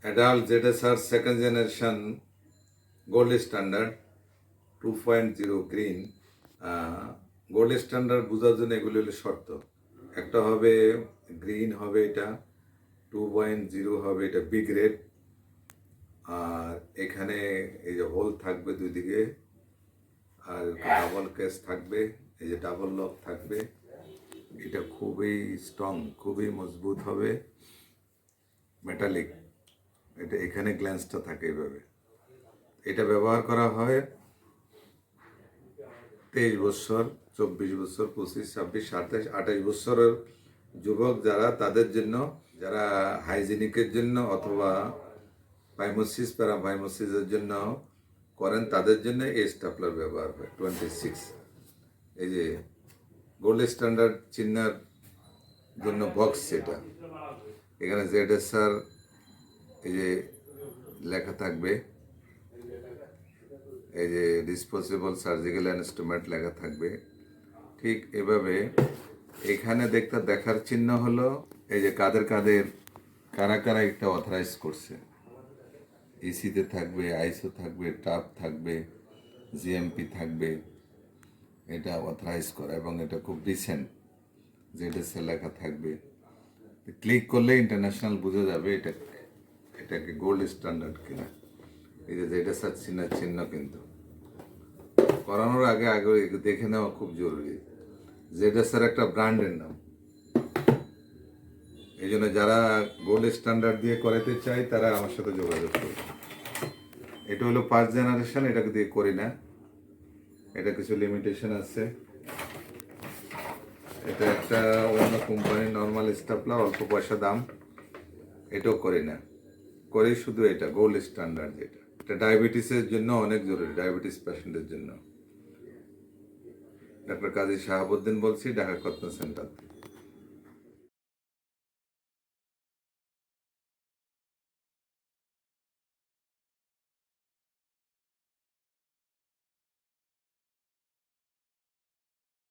Adult ZSR second generation gold standard 2.0 green. Gold standard বোঝার জন্য এগুলি হলো শর্ত। একটা হবে গ্রিন হবে এটা, 2.0 হবে এটা বি গ্রেড, আর এখানে এই যে হোল থাকবে দুই দিকে, আর ডাবল কেস থাকবে, এই যে ডাবল লক থাকবে। এটা খুবই স্ট্রং, খুবই মজবুত হবে, মেটালিক। এটা এখানে গ্ল্যান্সটা থাকে এইভাবে। এটা ব্যবহার করা হয় 23 বছর, 24 বছর, 25, 26, 27, 28 বছরের যুবক যারা, তাদের জন্য, যারা হাইজিনিকের জন্য অথবা পাইমোসিস প্যারাপাইমোসিসের জন্য করেন, তাদের জন্য এই স্টাপলার ব্যবহার হয় 26। এই যে গোল্ড স্ট্যান্ডার্ড চিহ্নের জন্য বক্স, সেটা এখানে ZSR এই যে লেখা থাকবে, এই যে ডিসপোজেবল সার্জিক্যাল ইনস্ট্রুমেন্ট লেখা থাকবে। ঠিক এভাবে এখানে দেখার চিহ্ন হলো এই যে কাদের কারা কারা এটা অথরাইজ করছে। ইসিতে থাকবে, আইসো থাকবে, টাপ থাকবে, জিএমপি থাকবে, এটা অথরাইজ করা, এবং এটা খুব রিসেন্ট ZSR লেখা থাকবে। ক্লিক করলে ইন্টারন্যাশনাল বোঝা যাবে এটাকে গোল্ড স্ট্যান্ডার্ড কিনা। এই যে ZSR চিহ্ন কিন্তু করানোর আগে দেখে নেওয়া খুব জরুরি। ZSR একটা ব্র্যান্ডের নাম, এই জন্য যারা গোল্ড স্ট্যান্ডার্ড দিয়ে করাতে চাই তারা আমার সাথে যোগাযোগ করবে। এটা হলো 5 জেনারেশন, এটাকে দিয়ে করি না, এটা কিছু লিমিটেশন আছে। এটা একটা অন্য কোম্পানির নর্মাল স্টাপলার, অল্প পয়সা দাম, এটাও করি না, করি শুধু এটা গোল্ড স্ট্যান্ডার্ড। এটা ডায়াবেটিসের জন্য অনেক জরুরি, ডায়াবেটিস পেশেন্টের জন্য। ডক্টর কাজী শাহাবুদ্দিন বলছি, ঢাকা কত্ন সেন্টার থেকে।